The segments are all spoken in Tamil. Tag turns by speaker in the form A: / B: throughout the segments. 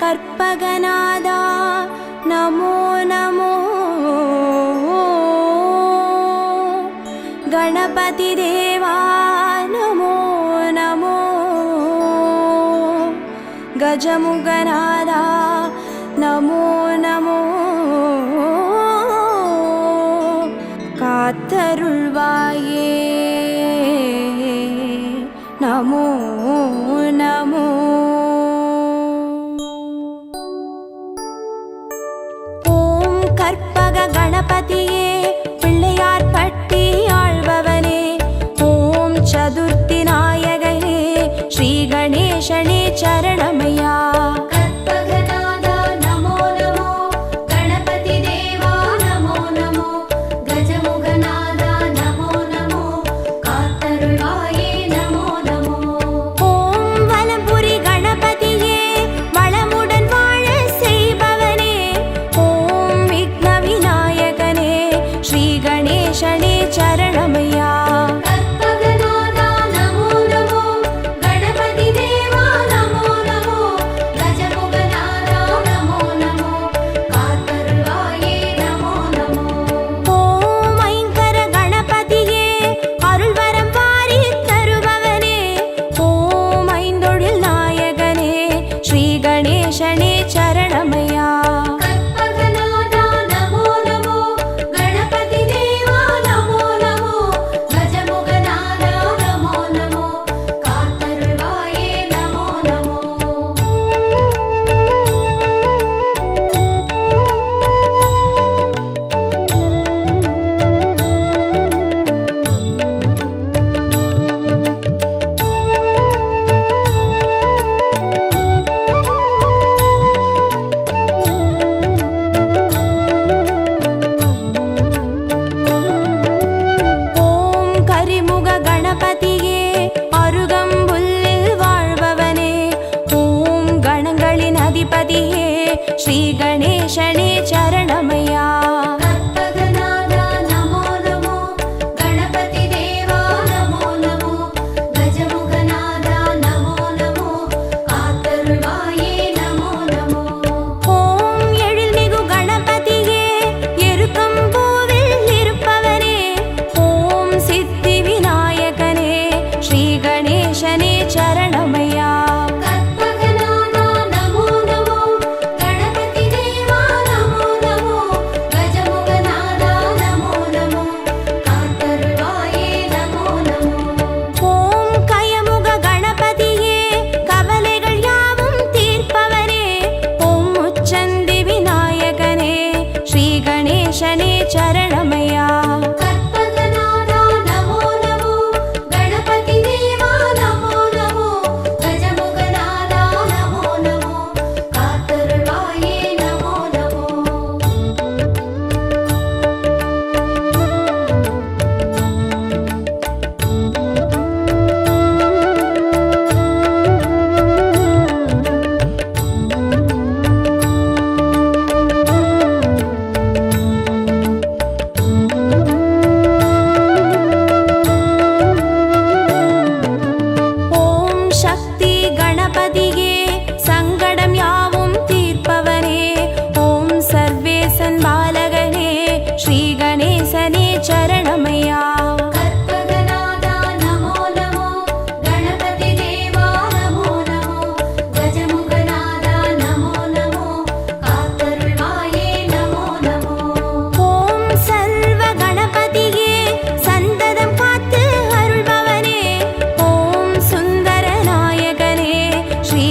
A: கற்பகநாதா நமோ நமோ. கணபதி தேவா நமோ நமோ. கஜமுகநாதா நமோ நமோ. காத்தருள்வாயே நமோ நமோ. ஓம் கற்பக கணபதியே பிள்ளையார் பட்டி ஆழ்பவனே. ஓம் சதுர்த்தி நாயகனே ஸ்ரீ கணேசனே சரணமையா. ஸ்ரீ கணேசனே சரணமையா. கணேசனே சரணமையா. ஸ்ரீ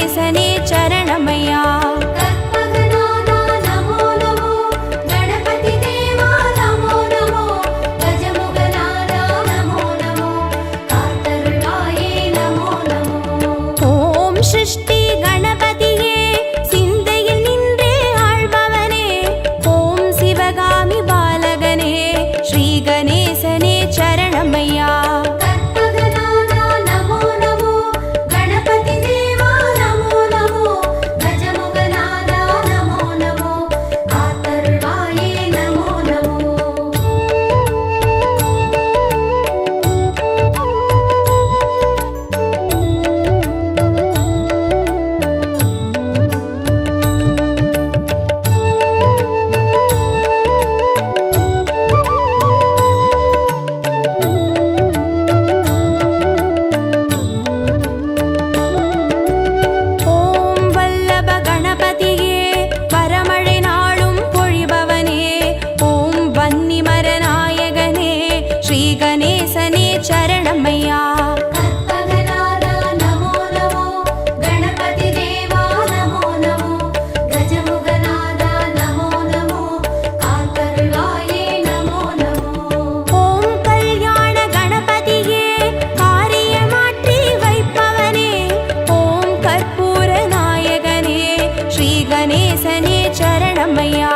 A: கணேசனே சரணமையா. சிருஷ்டி கணபதியே சிந்தையில் நின்றே ஆழ்பவனே, ஓம் சிவகாமி பாலகனே ஸ்ரீ கணேசனே சரணமையா. ஸ்ரீ கணேசனே சரணமையா. ஓம் கல்யாண கணபதியே காரியமாற்றி வைப்பவனே, ஓம் கற்பூர நாயகனே ஸ்ரீ கணேசனே சரணமையா.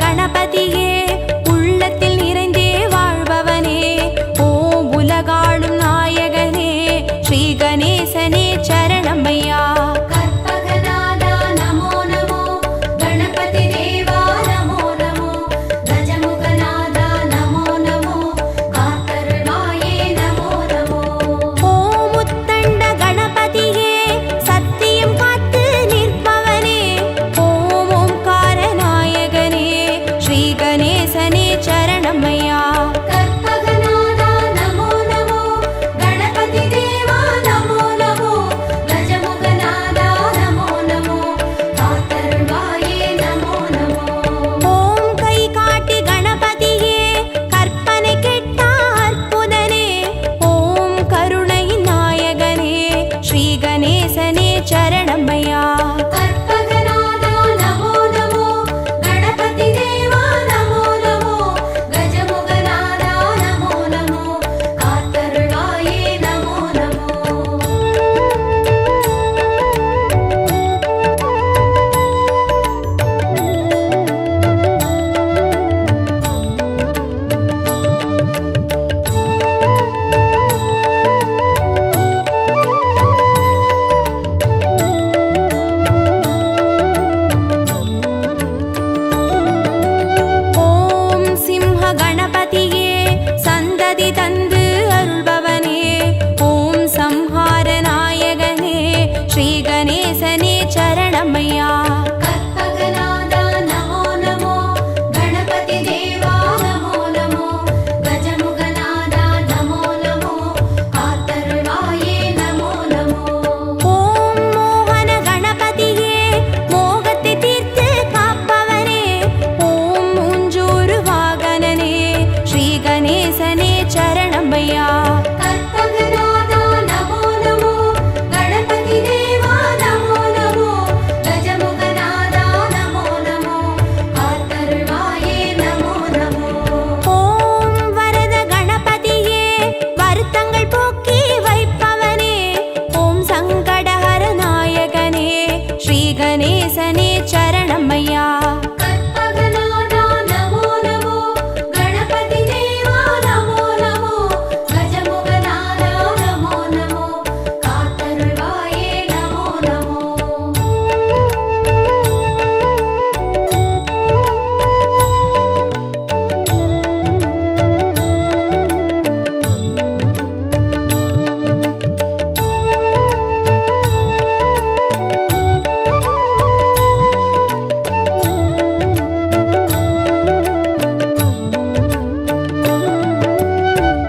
A: கணபதியே உள்ளத்தில் நிறைந்தே வாழ்பவனே, ஓம் உலகாளும் நாயகனே ஸ்ரீ கணேசனே சரணமையா. சரணமையா. சரணமையா. கணேசனே சரணமையா.
B: கற்பகநாதா நமோ நமோ, கணபதி தேவா நமோ நமோ, கஜமுகநாதா நமோ நமோ, காத்தருள்வாயே நமோ நமோ.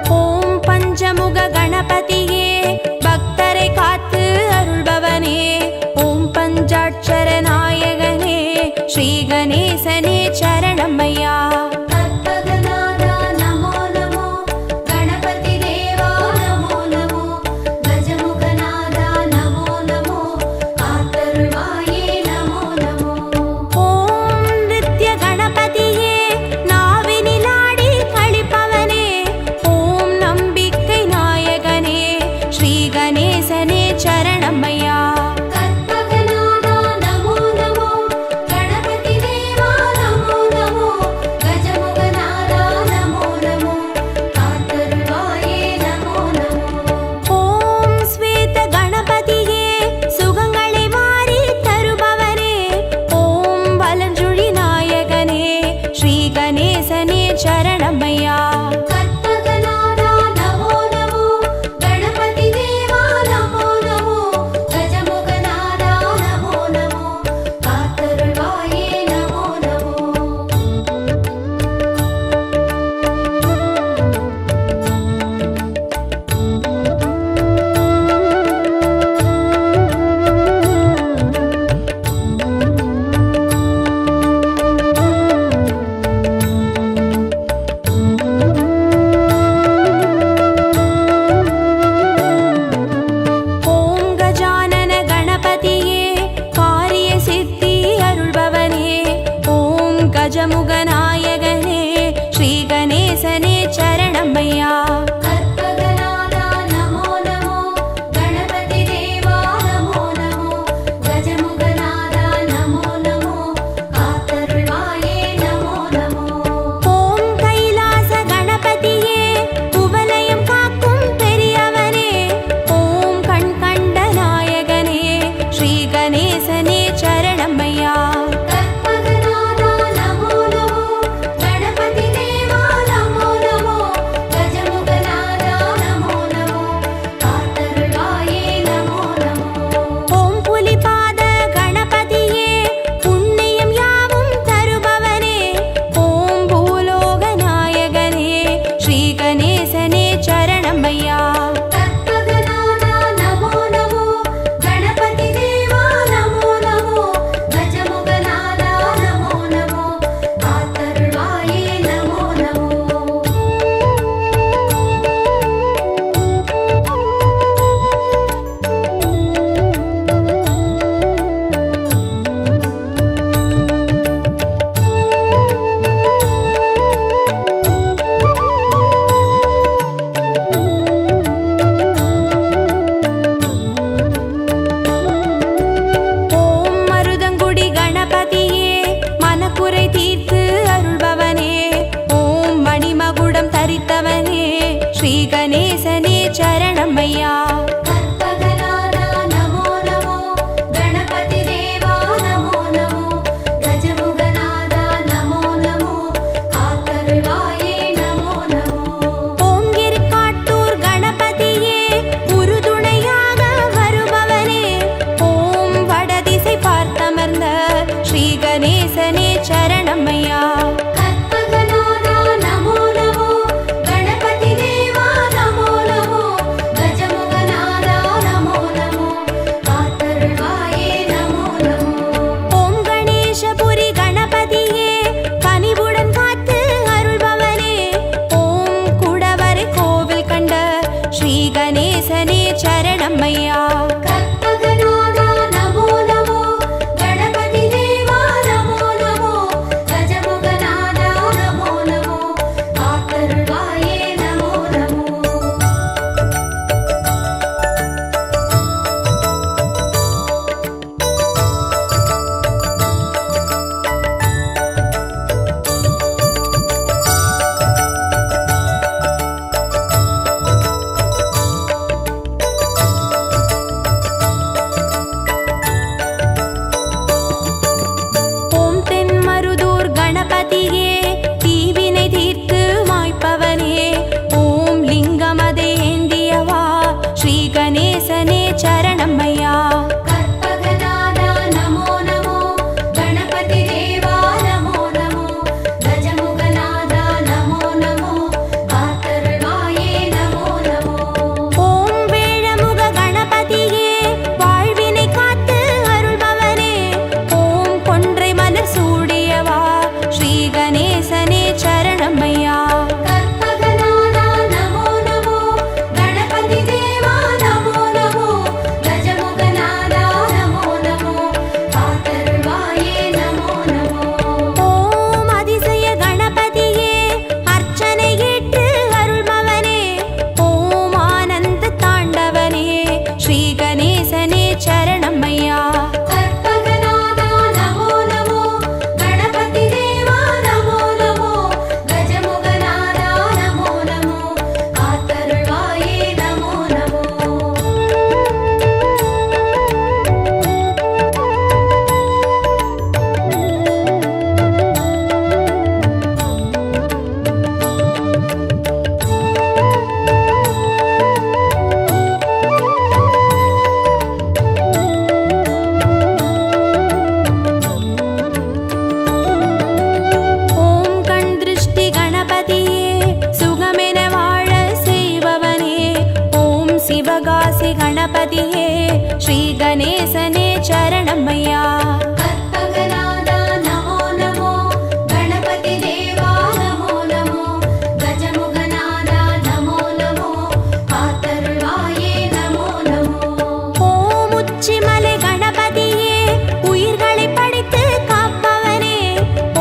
A: ஓம் பஞ்சமுக கணபதியே பக்தரை காத்து அருள்பவனே. ஓம் பஞ்சாட்சர நாயகனே ஸ்ரீ கணேசனே சரணமையா.
B: கற்பகநாதா நமோ நமோ, கணபதி தேவா நமோ நமோ, கஜமுகநாதா நமோ நமோ, காத்தருள்வாயே நமோ நமோ.
A: ஓம் நித்ய கணபதியே நாவினில் ஆடி களிப்பவனே. ஓம் நம்பிக்கை நாயகனே ஸ்ரீ கணேசனே சரணமையா.
B: கற்பகநாதா நமோ
A: गणपतिये श्री गणेशने चरणमय्या
B: கற்பகநாதா நமோ நமோ கணபதி தேவா நமோ நமோ கஜமுகநாதா நமோ நமோ காத்தருள்வாயே நமோ நமோ
A: ஓம் உச்சிமலை கணபதியே உயிர்களை படைத்து காப்பவனே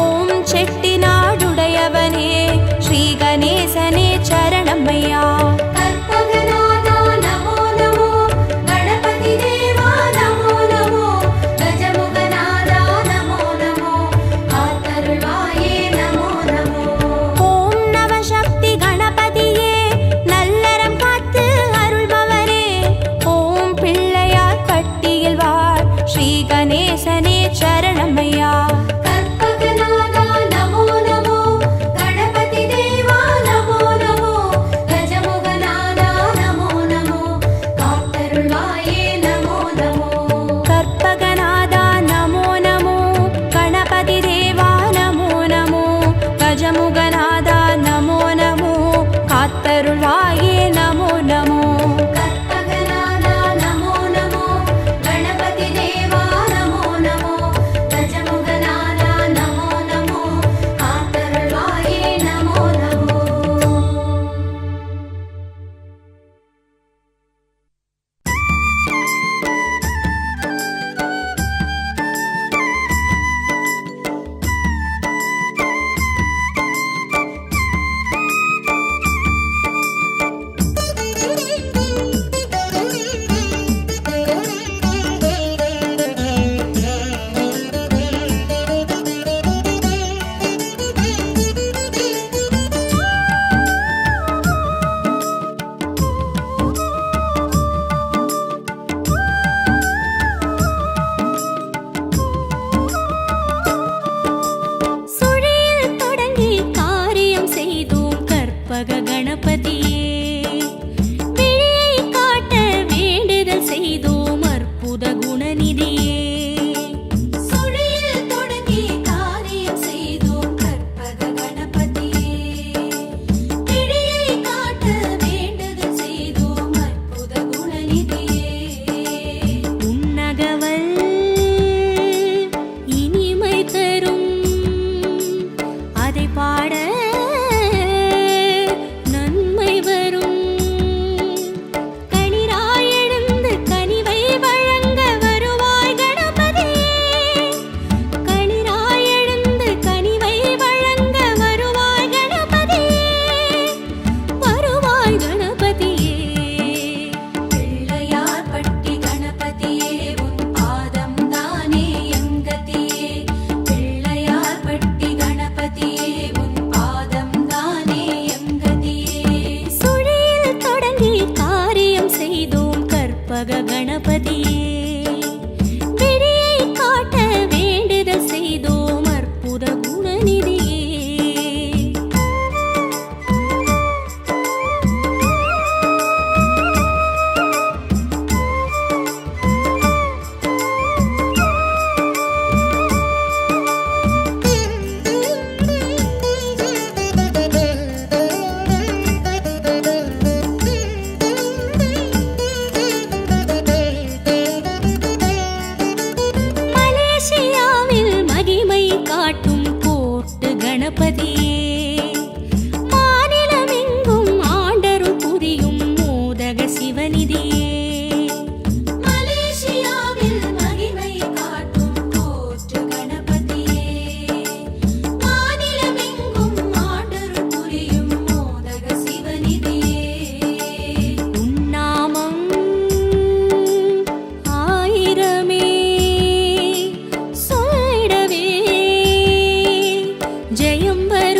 A: ஓம் செட்டிநாடுடையவனே ஸ்ரீ கணேசனே சரணமய்யா
B: கற்பகநாதா நமோ நமோ கணபதி தேவா நமோ நமோ கஜமுகநாதா நமோ நமோ காத்தருள்வாயே நமோ நமோ
A: ஓம் நவசக்தி கணபதியே நல்லறம் காத்து அருள்பவரே ஓம் பிள்ளையார் பட்டியில் வாழ் ஸ்ரீ கணேசனே சரணமய்யா
B: கற்பகநாதா நமோ நமோ கணபதி தேவா நமோ நமோ கஜமுகநாதா நமோ நமோ காத்தருள்வாயே நமோ நமோ
A: கற்பகநாதா நமோ நமோ கணபதி தேவா நமோ நமோ கஜமுகநாதா நமோ நமோ காத்தருள்வாயே நமோ நமோ
B: கற்பகநாதா நமோ நமோ கணபதி தேவா நமோ நமோ கஜமுகநாதா நமோ நமோ காத்தருள்வாயே நமோ நமோ
A: சுழியில் தொடங்கி காரியம் செய்தோம் கற்பக கணபதியே விழியை காட்ட வேண்டுதல் செய்தோம் அற்புத குணநிதியே
B: சுழியில் தொடங்கி காரியம் செய்தோம் கற்பக கணபதியே விழியை காட்ட வேண்டுதல் செய்தோம் அற்புத குணநிதியே
A: உன்னகவல் இனிமை தரும் அதை பாட நன்மை வரும் கனிராயெழுந்து கனிவை வழங்க வருவாய் கணபதியே கனிராயெழுந்து கனிவை வழங்க வருவாய் கணபதியே வருவாய் கணபதியே
B: பிள்ளையார் பட்டி கணபதியே உன் பாதம் தானே எங்கதியே பிள்ளையார் பட்டி கணபதியே உன் பாதம் தானே எங்கதியே
A: சுழியில் தொடங்கி காரியம் செய்தோம் கற்பக கணபதியே விழியை காட்ட வேண்டுதல் செய்தோம் அற்புத குணநிதியே மலேசியாவில் மகிமை காட்டும் கோர்ட்டு கணபதியே மாநிலமெங்கும் ஆண்டருள் புரியும் மோதக சிவநிதியே
B: மலேசியாவில் மகிமை காட்டும் கோட்டு கணபதியே மாநிலமெங்கும் ஆண்டருள் புரியும் மோதக சிவநிதியே
A: உன்னாமம் ஆயிரமே சொல்லிடவே ஜெயம் வரும்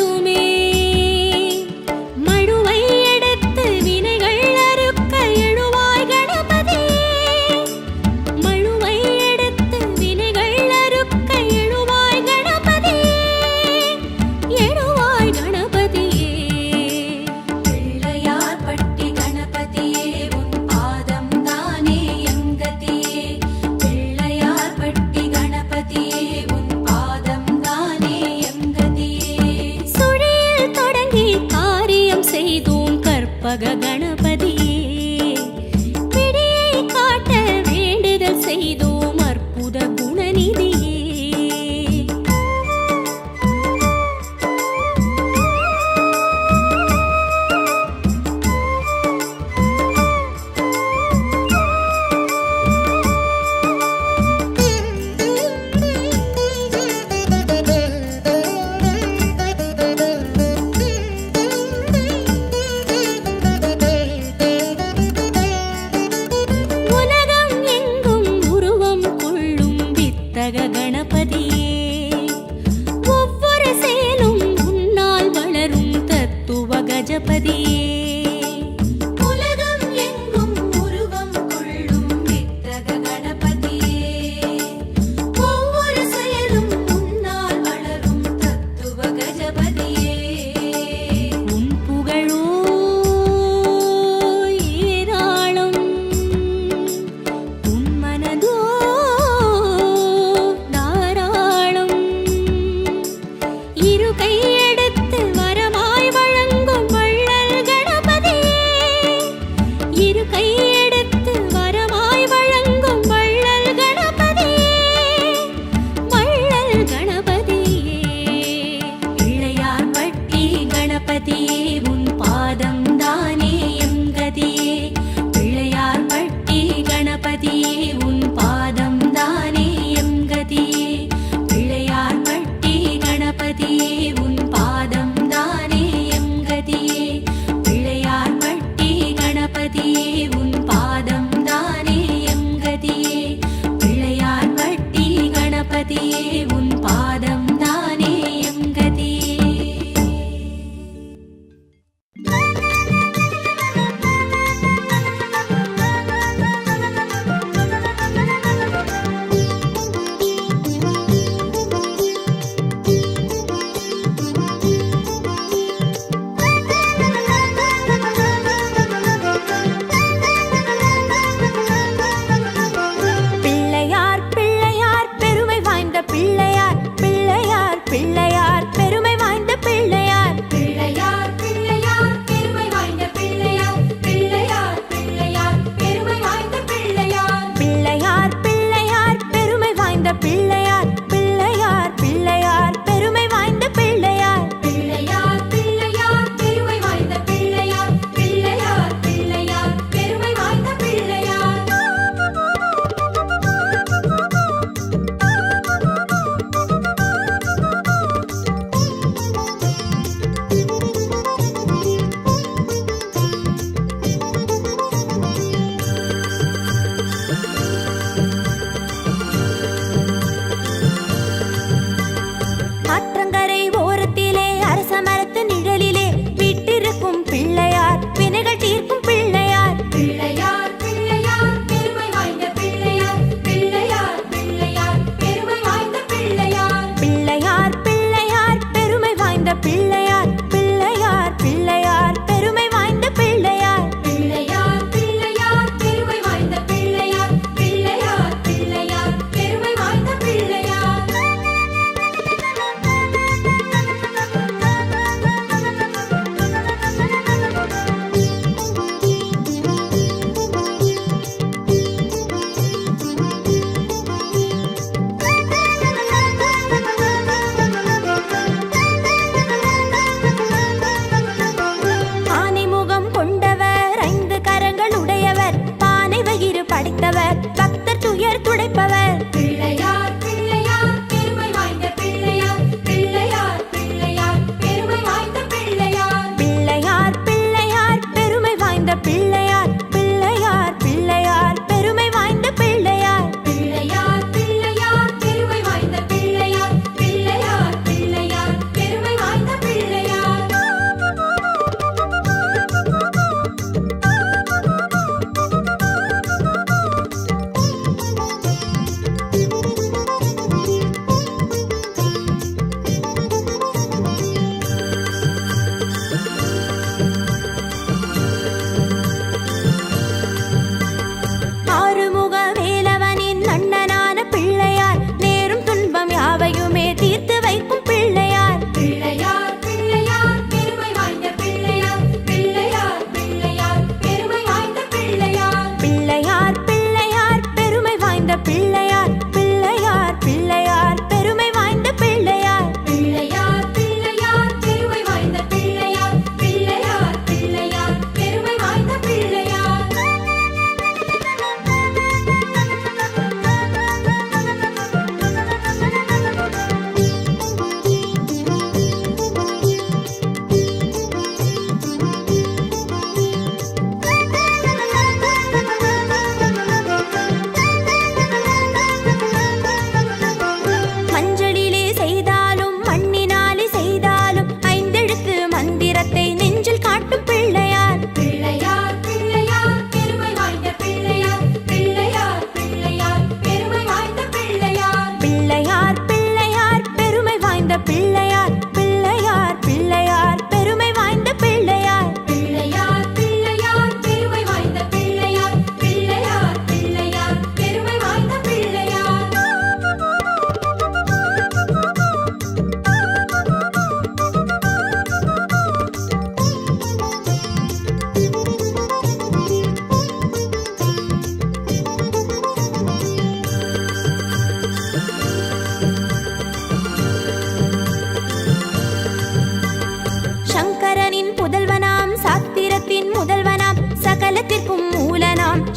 A: கணபதியே ஒவ்வொரு செயலும் உன்னால் வளரும் தத்துவ கஜபதியே
B: உலகம் எங்கும் உருவம் கொள்ளும் வித்தக கணபதியே ஒவ்வொரு செயலும் உன்னால் வளரும் தத்துவ கஜபதியே
A: உன் புகழோ ஏராளம் உன் மனதோ தாராளம் இரு கையெடுத்து வரமாய் வழங்கும் வள்ளல் கணபதியே இரு கையெடுத்து வரமாய் வழங்கும் வள்ளல் கணபதியே வள்ளல் கணபதியே பிள்ளையார் பட்டி கணபதியே உன் பாதம் தானே எம் கதியே பிள்ளையார் பட்டி கணபதியே உன் பாதம் தானே எம் கதியே பிள்ளையார் பட்டி கணபதியே உன் பாதம் தானே எம் கதியே பிள்ளையார் பட்டி கணபதியே உன் பாதம் தானே எம் கதியே பிள்ளையார் பட்டி கணபதியே உன் பாதம் தானே எம் கதியே
C: பிள்ளையார் பிள்ளையார் பெருமை வாய்ந்த பிள்ளையார் பிள்ளையார் பிள்ளையார் பெருமை வாய்ந்த பிள்ளையார்
B: பிள்ளையார் பிள்ளையார் பெருமை வாய்ந்த பிள்ளையார் பிள்ளையார் பிள்ளையார் பெருமை வாய்ந்த பிள்ளையார்
C: பிள்ளையார் பிள்ளையார் பெருமை வாய்ந்த பிள்ளையார் பிள்ளையார் பிள்ளையார் பெருமை வாய்ந்த பிள்ளையார்
B: பிள்ளையார் பிள்ளையார் பெருமை வாய்ந்த பிள்ளையார் பிள்ளையார் பிள்ளையார் பெருமை வாய்ந்த பிள்ளையார்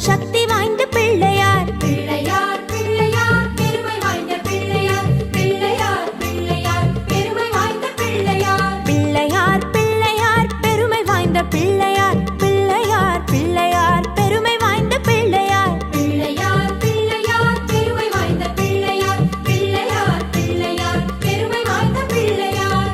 C: சக்தி வாய்ந்த பிள்ளையார்.
B: பிள்ளையார் பிள்ளையார் பெருமை வாய்ந்த பிள்ளையார். பிள்ளையார் பிள்ளையார் பெருமை வாய்ந்த பிள்ளையார்.
C: பிள்ளையார் பிள்ளையார் பெருமை வாய்ந்த பிள்ளையார். பிள்ளையார் பிள்ளையார் பெருமை வாய்ந்த பிள்ளையார்.
B: பிள்ளையார் பிள்ளையார் பெருமை வாய்ந்த பிள்ளையார். பிள்ளையார் பிள்ளையார் பெருமை வாய்ந்த பிள்ளையார்.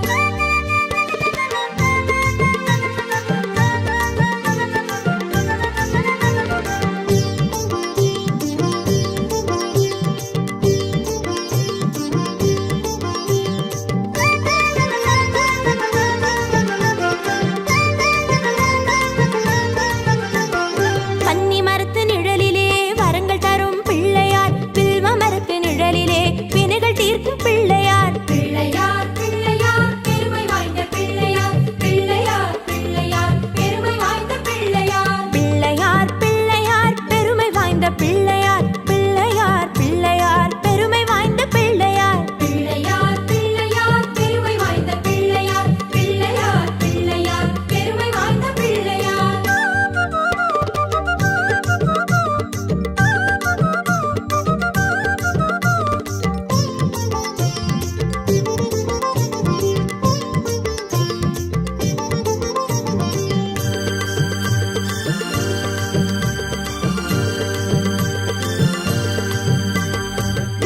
C: கன்னி மரத்து நிழலிலே வரங்கள் தரும் பிள்ளையார். வில்வ மரத்து நிழலிலே வினைகள் தீர்க்கும் பிள்ளையார்.
B: பிள்ளையார் பிள்ளையார் பெருமை வாய்ந்த பிள்ளையார். பிள்ளையார் பிள்ளையார் பெருமை வாய்ந்த பிள்ளையார்.
C: பிள்ளையார் பிள்ளையார் பெருமை வாய்ந்த பிள்ளையார். பிள்ளையார் பிள்ளையார் பெருமை வாய்ந்த பிள்ளையார்.
B: பிள்ளையார் பிள்ளையார் பெருமை வாய்ந்த பிள்ளையார். பிள்ளையார் பிள்ளையார் பெருமை வாய்ந்த பிள்ளையார்.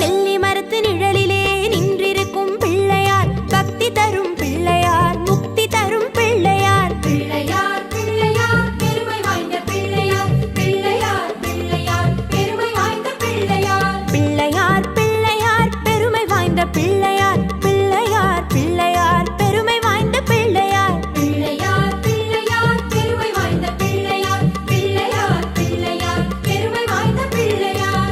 C: நெல்லி மரத்து நிழலிலே நின்றிருக்கும் பிள்ளையார். பக்தி தரும் பிள்ளையார். முக்தி தரும் பிள்ளையார்.
B: பிள்ளையார் பிள்ளையார் பெருமை வாய்ந்த பிள்ளையார். பிள்ளையார் பிள்ளையார் பெருமை வாய்ந்த பிள்ளையார்.
C: பிள்ளையார் பிள்ளையார் பெருமை வாய்ந்த பிள்ளையார். பிள்ளையார் பிள்ளையார் பெருமை வாய்ந்த பிள்ளையார்.
B: பிள்ளையார் பிள்ளையார் பெருமை வாய்ந்த பிள்ளையார். பிள்ளையார் பிள்ளையார் பெருமை வாய்ந்த பிள்ளையார்.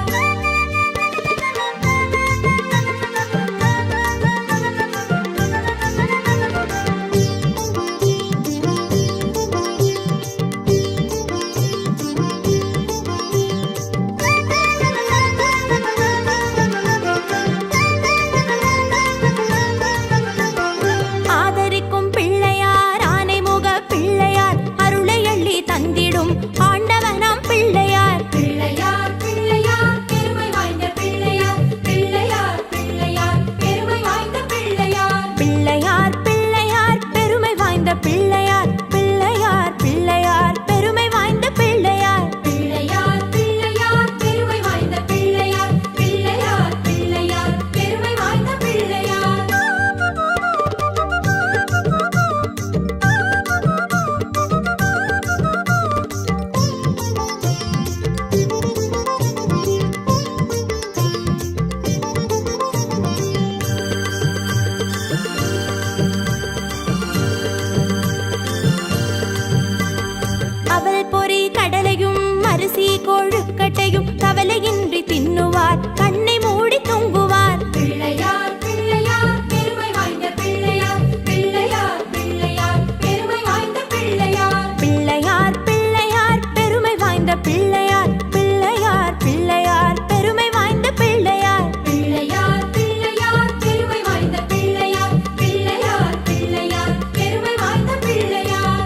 C: ஆதரிக்கும் பிள்ளையார். ஆனைமுக பிள்ளையார். அருளை அள்ளி தந்திடும் ஆண்டவனாம் பிள்ளையார்.
B: பிள்ளையார் பிள்ளையார் பெருமை வாய்ந்த பிள்ளையார். பிள்ளையார் பிள்ளையார் பெருமை வாய்ந்த பிள்ளையார்.
C: பிள்ளையார் பிள்ளையார் பெருமை வாய்ந்த பிள்ளையார். பிள்ளையார் பிள்ளையார் பெருமை வாய்ந்த பிள்ளையார்.
B: பிள்ளையார் பிள்ளையார் பெருமை வாய்ந்த பிள்ளையார். பிள்ளையார் பிள்ளையார் பெருமை வாய்ந்த பிள்ளையார்.
C: அவல் பொறி கடலையும் அரிசி கொழுக்கட்டையும் கவலையின்றி தின்னுவார். கண்ணை மூடி தூங்குவார்.
B: பிள்ளையார் பிள்ளையார் பெருமை வாய்ந்த பிள்ளையார். பிள்ளையார் பிள்ளையார் பெருமை வாய்ந்த பிள்ளையார்.
C: பிள்ளையார் பிள்ளையார் பெருமை வாய்ந்த பிள்ளையார். பிள்ளையார் பிள்ளையார் பெருமை வாய்ந்த பிள்ளையார்.
B: பிள்ளையார் பிள்ளையார் பெருமை வாய்ந்த பிள்ளையார். பிள்ளையார் பிள்ளையார் பெருமை வாய்ந்த பிள்ளையார்.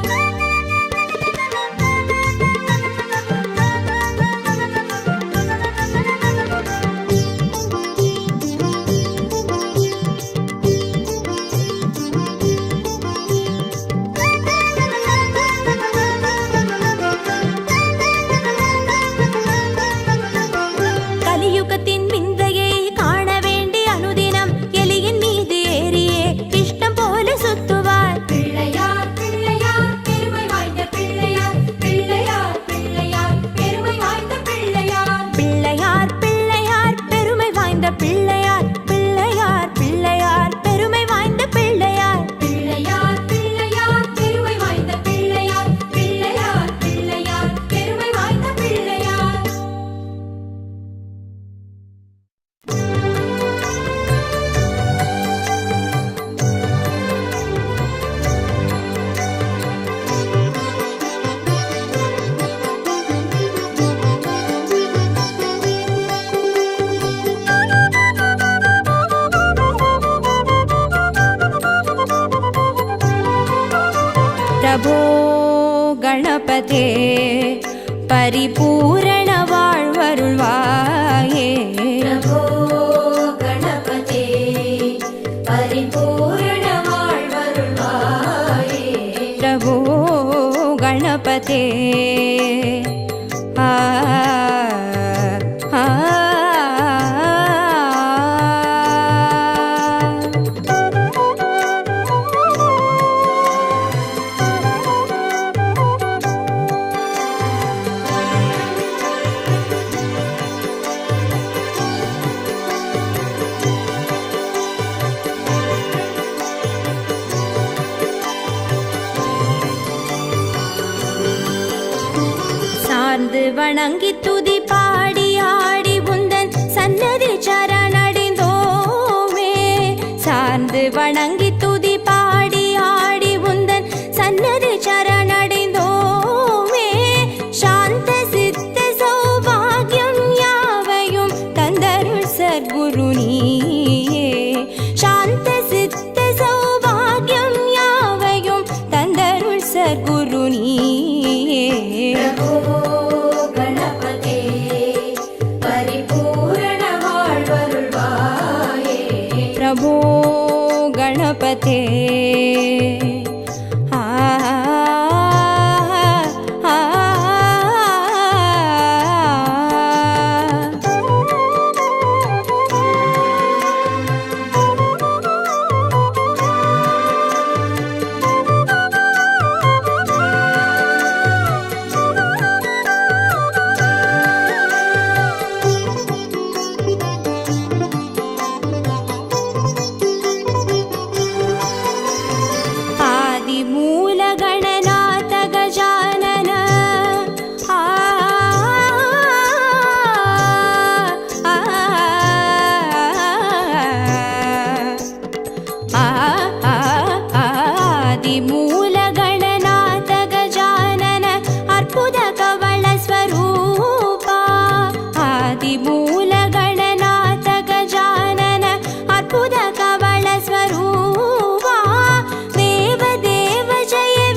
C: கலியுகத்தின் விந்தையை காண வேண்டி அனுதினம் எலியின் மீது ஏறியே இஷ்டம் போல சுத்துவார்.
B: பிள்ளையார் பிள்ளையார் பெருமை வாய்ந்த பிள்ளையார். பிள்ளையார் பிள்ளையார் பெருமை வாய்ந்த பிள்ளையார்.
C: பிள்ளையார் பிள்ளையார் பெருமை வாய்ந்த பிள்ளையார். பிள்ளையார் பிள்ளையார் பெருமை வாய்ந்த பிள்ளையார்.
B: பிள்ளையார் பிள்ளையார் பெருமை வாய்ந்த பிள்ளையார். பிள்ளையார் பிள்ளையார் பெருமை வாய்ந்த பிள்ளையார்.
C: प्रभो गणपते परिपूरण
B: பரிபூரண வாழ்வருள்வாயே.
C: பிரபோ கணபதே ஆ ஆ சார்ந்து வணங்கி துதி பாடி ஆடி உந்தன் சன்னதி சரணடைந்தோமே. சார்ந்து வணங்கி துதி பாடி ஆடி உந்தன் சன்னதி சரணடைந்தோமே. சாந்த சித்த சௌபாகியம் யாவையும் தந்தருள் சத்குரு நீயே. சாந்த சித்த சௌபாகியம் யாவையும் தந்தருள் சத்குரு நீயே.
B: பிரபோ கணபதே பரிபூரண வாழ்வருள்வாயே.
C: பிரபோ கணபதே ஆ ஆ மூலகணநாத கஜானன ஆ ஆ ஆ ஆதி மூலகணநாத கஜானன அற்புத கவள ஸ்வரூபா. ஆதி மூலகணநாத கஜானன அற்புத கவள ஸ்வரூபா.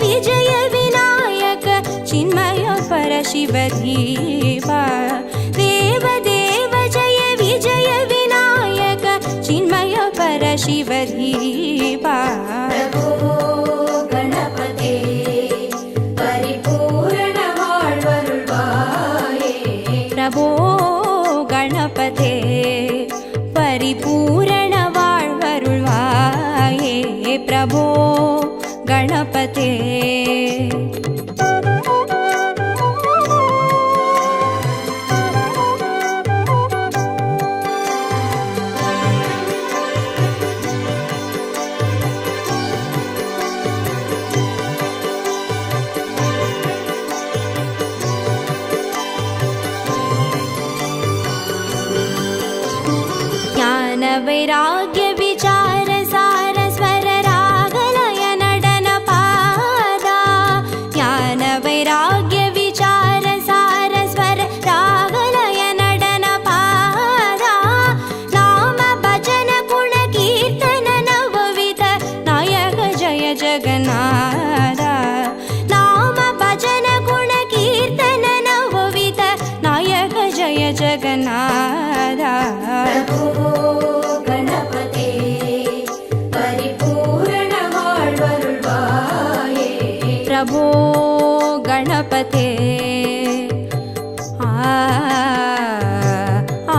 C: विजय विनायक चिन्मय परशिवधीवा. देव देव जय विजय विनायक चिन्मय परशिवधीवा.
B: பிரபோ கணபதே பரிபூரண வாழ்வருள்வாயே.
C: பிரபோ கணபதே பரிபூரண வாழ்வருள்வாயே. பிரபோ गणपते ज्ञान वैराग्य विचार सार स्वर रागलय नडन पादा. ज्ञान वैराग्य विचार सार स्वर रागलय नडन पादा. नाम भजन गुण कीर्तन नवविध नायक जय जगन्नाथ. नाम भजन गुण कीर्तन नवविध नायक जय जगन्नाथ.
B: பிரபோ கணபதே பரிபூரண வாழ்வருள்வாயே.
C: பிரபோ கணபதே ஆ ஆ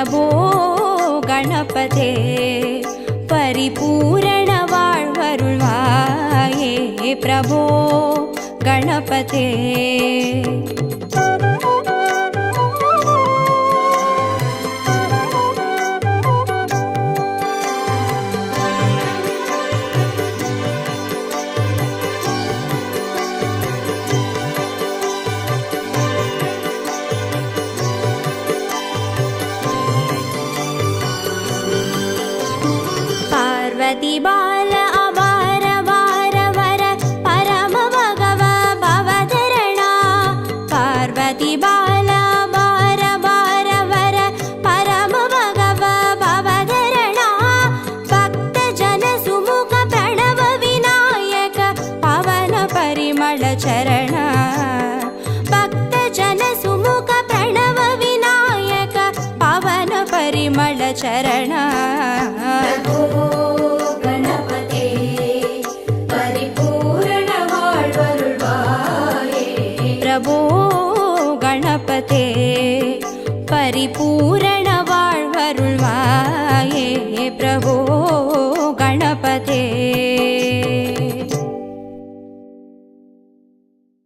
C: பிரபோ கணபதே பரிபூரண வாழ்வருள்வாயே பிரபோ கணபதே பார்வதி பால அபார வார வர பரம பகவ பவதரணா பார்வதி பால அபார வார வர பரம பகவ பவதரணா பக்த ஜன சுமுக பிரணவ விநாயக பவன பரிமள சரண பக்த ஜன சுமுக பிரணவ விநாயக பவன பரிமள சரண
B: பிரபோ கணபதே பரிபூரண வாழ்வருள்வாயே
C: பிரபோ கணபதே பரிபூரண வாழ்வருள்வாயே பிரபோ